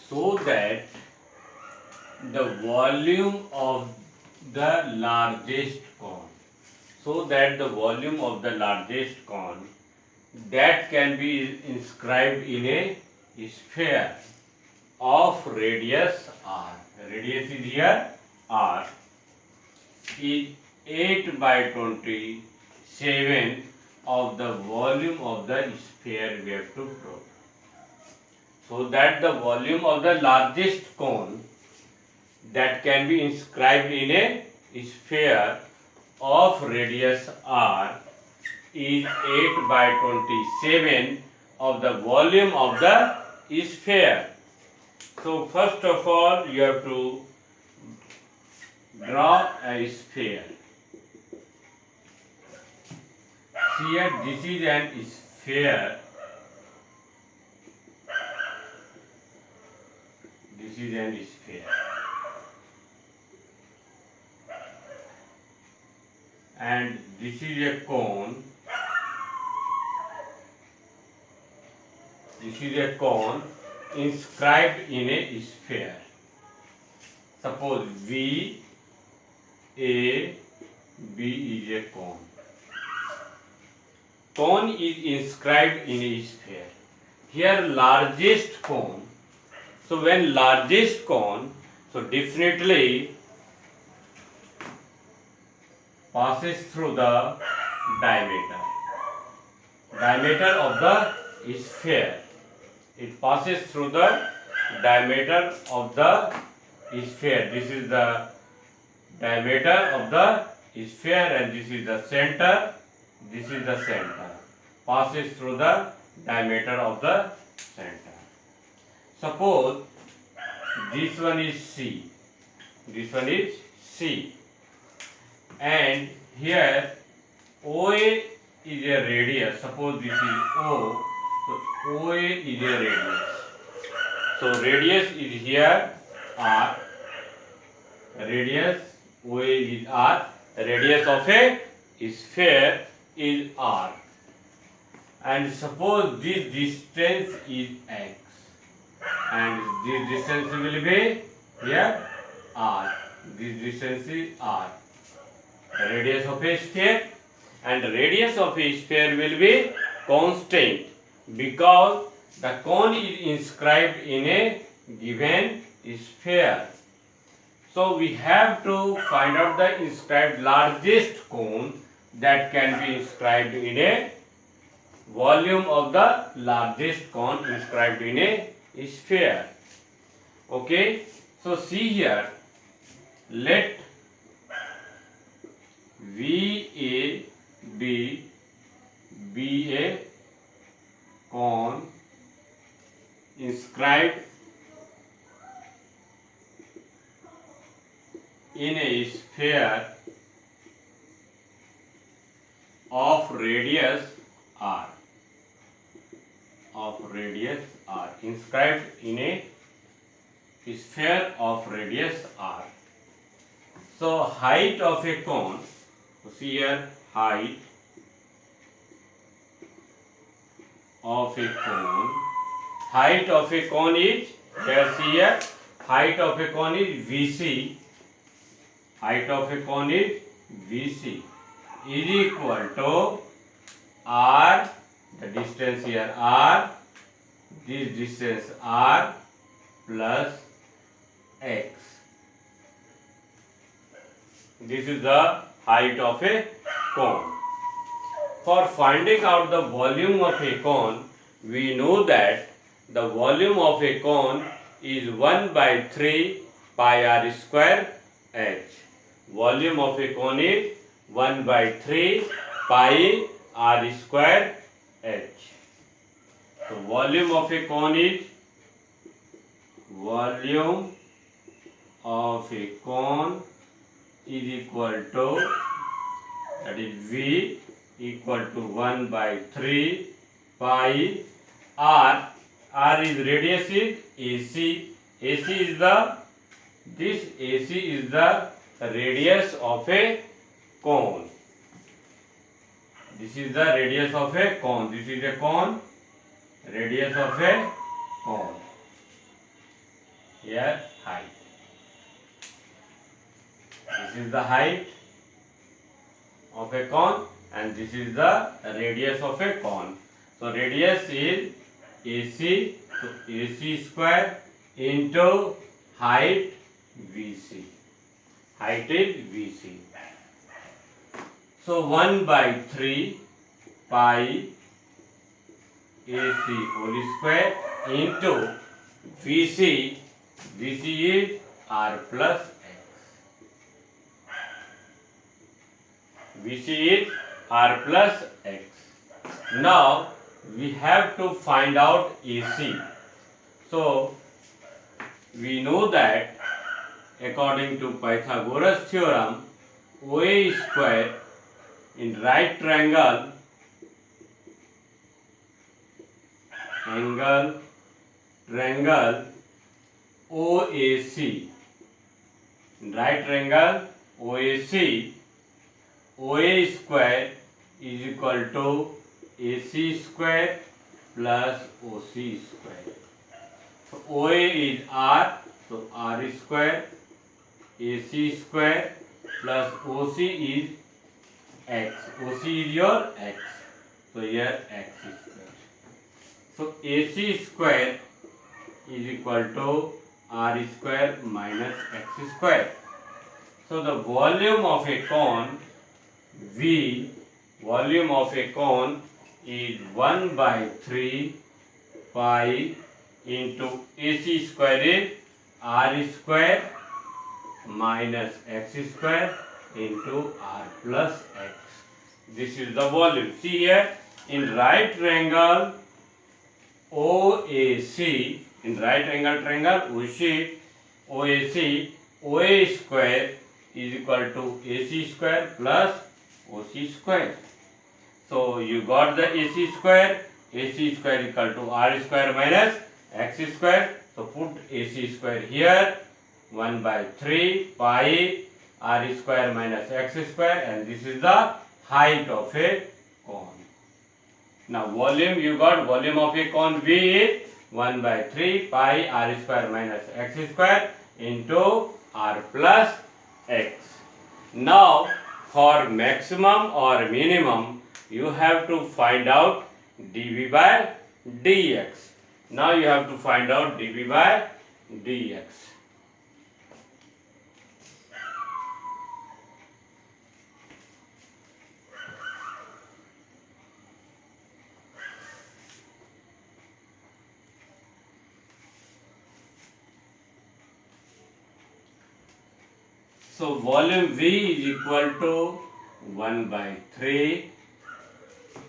so that the volume of the largest cone, so that the volume of the largest cone that can be inscribed in a sphere of radius r. Radius is here r is 8 by 27 of the volume of the sphere we have to prove. So that the volume of the largest cone that can be inscribed in a sphere of radius r is 8 by 27 of the volume of the sphere. So first of all you have to draw a sphere. See here, this is an sphere. This is an sphere. And this is a cone. This is a cone inscribed in a sphere. Suppose V A B is a cone. Cone is inscribed in a sphere. Here largest cone. So when largest cone, so definitely passes through the diameter. Diameter of the sphere. It passes through the diameter of the sphere. This is the diameter of the sphere and this is the center. This is the center. Passes through the diameter of the center. Suppose this one is C. This one is C. And here OA is a radius. Suppose this is O. So OA is a radius. So radius is here R. Radius OA is R. Radius of a sphere is R. And suppose this distance is X. And this distance will be here R. This distance is R. Radius of a sphere, and radius of a sphere will be constant because the cone is inscribed in a given sphere. So we have to find out the inscribed largest cone that can be inscribed in a volume of the largest cone inscribed in a sphere. Okay, so see here, let VAB be a cone inscribed in a sphere of radius r. Inscribed in a sphere of radius r. So height of a cone. See here, height of a cone. Height of a cone is, here see here, height of a cone is VC. Height of a cone is VC is equal to R, the distance here R, this distance R plus X. This is the height of a cone. For finding out the volume of a cone, we know that the volume of a cone is 1 by 3 pi r square h. Volume of a cone is 1 by 3 pi r square h. So volume of a cone is equal to, that is V equal to 1 by 3 pi r. R is radius is AC. AC is the, this AC is the radius of a cone. This is the radius of a cone. This is a cone. Radius of a cone. here height. This is the height of a cone and this is the radius of a cone. So radius is AC, so AC square into height VC. Height is VC. So 1 by 3 pi AC whole square into VC. VC is R plus X. VC is R plus X. Now we have to find out AC. So we know that according to Pythagoras theorem, OA square in right triangle OAC. In right triangle OAC, OA square is equal to AC square plus OC square. So OA is R, so R square, AC square plus OC is X. OC is your X. So here X square. So AC square is equal to R square minus X square. So the volume of a cone V, volume of a cone is 1 by 3 pi into AC square is R square minus X square into R plus X. This is the volume. See here, in right triangle OAC, in right angle triangle OAC, OA square is equal to AC square plus OC square. So you got the AC square is equal to R square minus X square. So put AC square here, 1 by 3 pi R square minus X square, and this is the height of a cone. Now volume, you got volume of a cone V is 1 by 3 pi R square minus X square into R plus X. Now for maximum or minimum, you have to find out dV by dx. Now you have to find out dV by dx. So volume V is equal to 1 by 3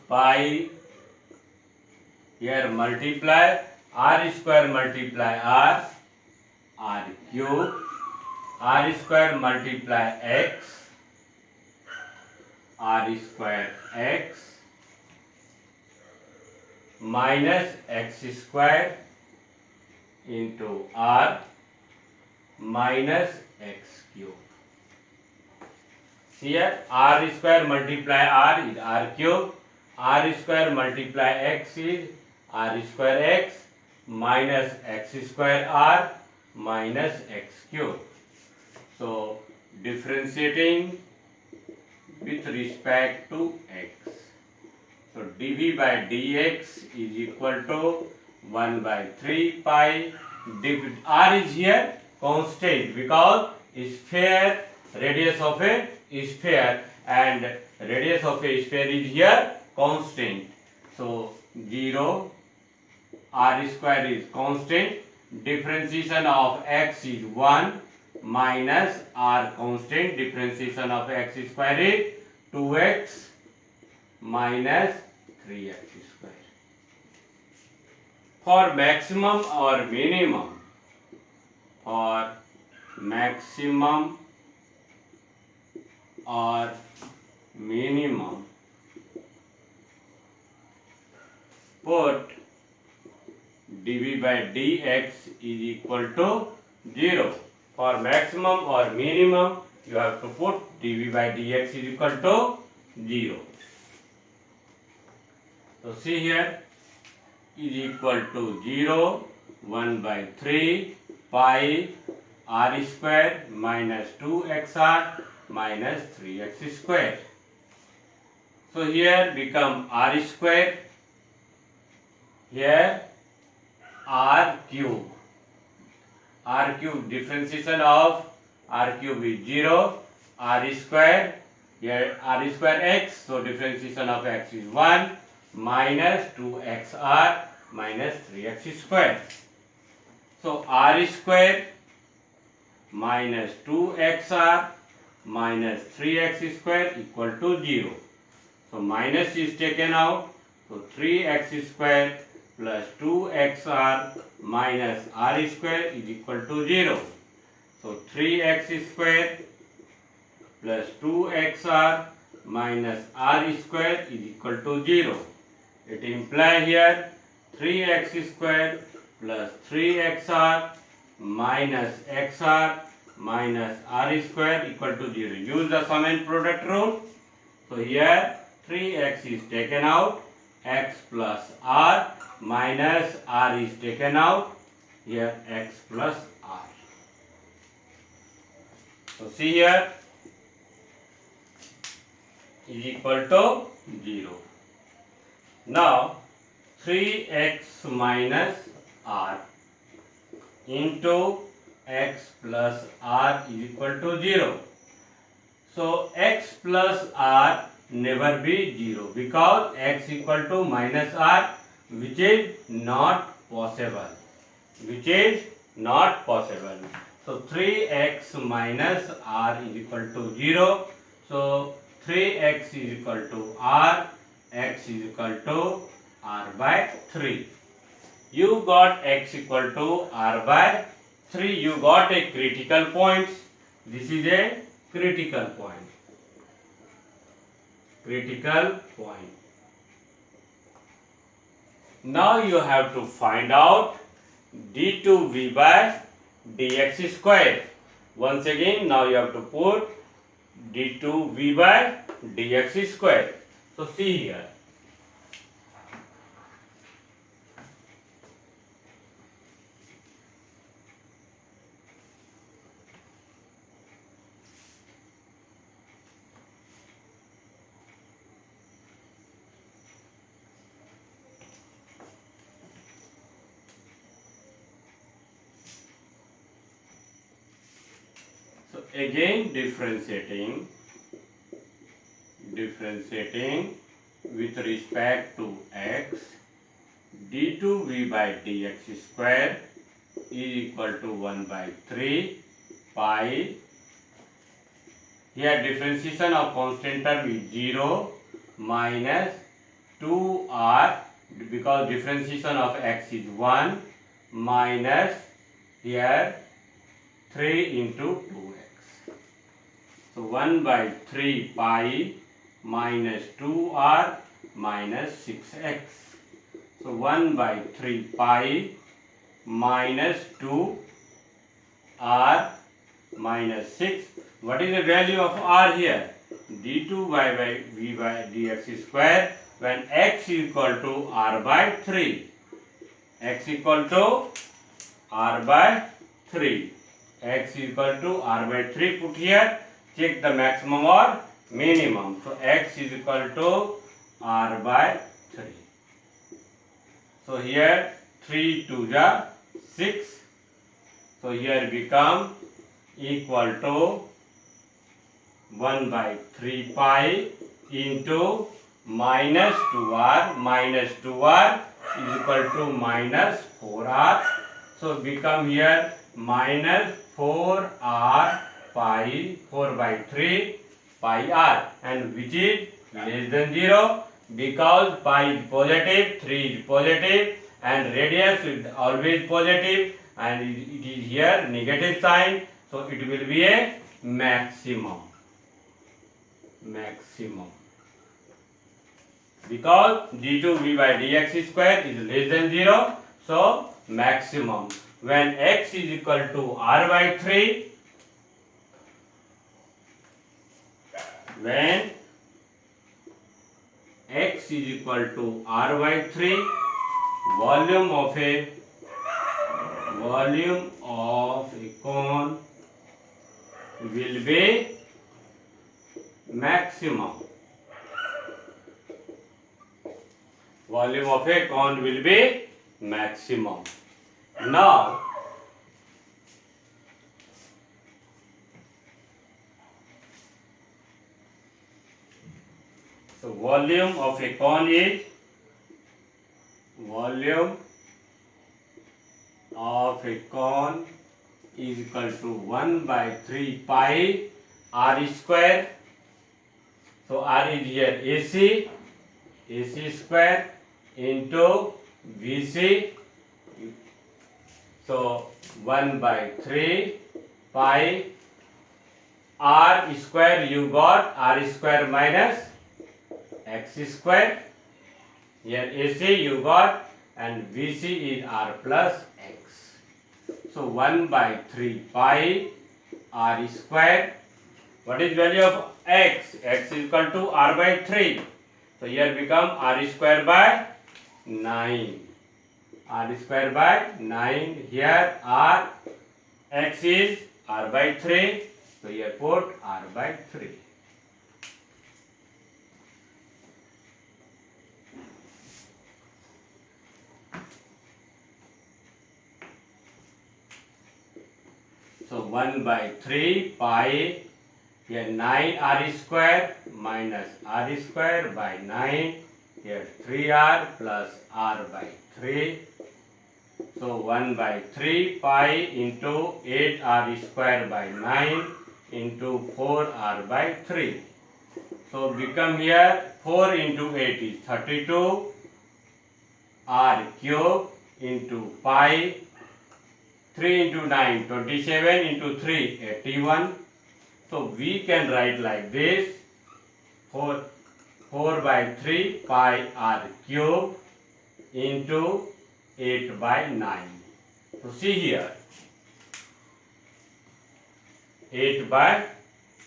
pi, here multiply R square multiply R, R cube, R square multiply X, R square X minus X square into R minus X cube. Here R square multiply R is R cube, R square multiply X is R square X minus X square R minus X cube. So differentiating with respect to X. So dV by dx is equal to 1 by 3 pi. R is here constant because sphere, radius of a sphere, and radius of a sphere is here constant. So 0, R square is constant, differentiation of X is 1 minus R constant, differentiation of X square is 2x minus 3x square. For maximum or minimum, for maximum or minimum, put dV by dx is equal to 0. For maximum or minimum, you have to put dV by dx is equal to 0. So see here, is equal to 0, 1 by 3 pi r square minus 2xr minus 3x square. So here become r square, here r cube. R cube, differentiation of r cube is 0, r square, here r square x, so differentiation of x is 1, minus 2xr minus 3x square. So r square minus 2xr minus 3x square equal to 0. So minus is taken out, so 3x square plus 2xr minus r square is equal to 0. So 3x square plus 2xr minus r square is equal to 0. It implies here 3x square plus 3xr minus xr minus r square equal to 0. Use the sum and product rule. So here 3x is taken out, x plus r minus r is taken out, here x plus r. So see here is equal to 0. Now 3x minus r into x plus r is equal to 0. So x plus r never be 0 because x equal to minus r, which is not possible. Which is not possible. So 3x minus r is equal to 0. So 3x is equal to r, x is equal to r by 3. You got x equal to r by 3. You got a critical point. This is a critical point. Critical point. Now you have to find out d2v by dx square. Once again, now you have to put d2v by dx square. So see here. So again differentiating with respect to x, d2v by dx square is equal to 1 by 3 pi. Here differentiation of constant term is 0 minus 2r because differentiation of x is 1 minus here 3 into 2x. So 1 by 3 pi minus 2r minus 6x. So 1 by 3 pi minus 2r minus 6. What is the value of r here? d2y by v by dx square when x equal to r by 3. X equal to r by 3. X equal to r by 3 put here. Check the maximum or minimum. So x is equal to r by 3. So here 3 to the 6. So here become equal to 1 by 3 pi into minus 2r is equal to minus 4r. So become here minus 4r pi 4 by 3 pi r, and which is less than 0 because pi is positive, 3 is positive, and radius is always positive, and it is here negative sign, so it will be a maximum because d2v by dx square is less than 0, so maximum when x is equal to r by 3. When x is equal to r by 3, volume of a cone will be maximum. Volume of a cone will be maximum. Now, so volume of a cone is equal to 1 by 3 pi r square. So r is here AC square into VC. So 1 by 3 pi r square, you got r square minus x square. Here AC you got, and VC is r plus x. So 1 by 3 pi r square. What is value of x? X is equal to r by 3. So here become r square by 9. R square by 9. Here r, x is r by 3. So here put r by 3. So 1 by 3 pi, here 9 r square minus r square by 9, here 3r plus r by 3. So 1 by 3 pi into 8r square by 9 into 4r by 3. So become here 4 into 8 is 32, r cube into pi, 3 into 9, 27 into 3, 81. So we can write like this, 4 by 3 pi r cube into 8 by 9. So see here, 8 by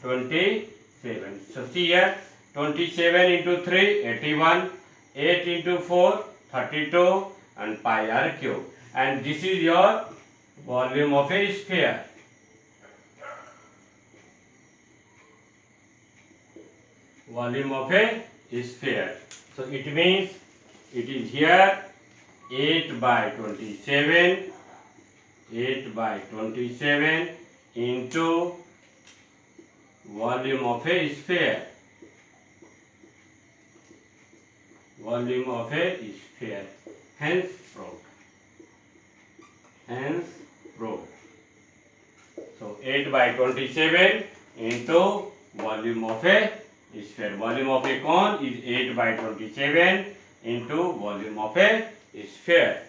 27. So see here, 27 into 3, 81, 8 into 4, 32, and pi r cube. And this is your volume of a sphere. Volume of a sphere. So it means it is here 8 by 27, 8 by 27 into volume of a sphere. Volume of a sphere. Hence proved. Hence proved. So 8 by 27 into volume of a sphere. Volume of a cone is 8 by 27 into volume of a sphere.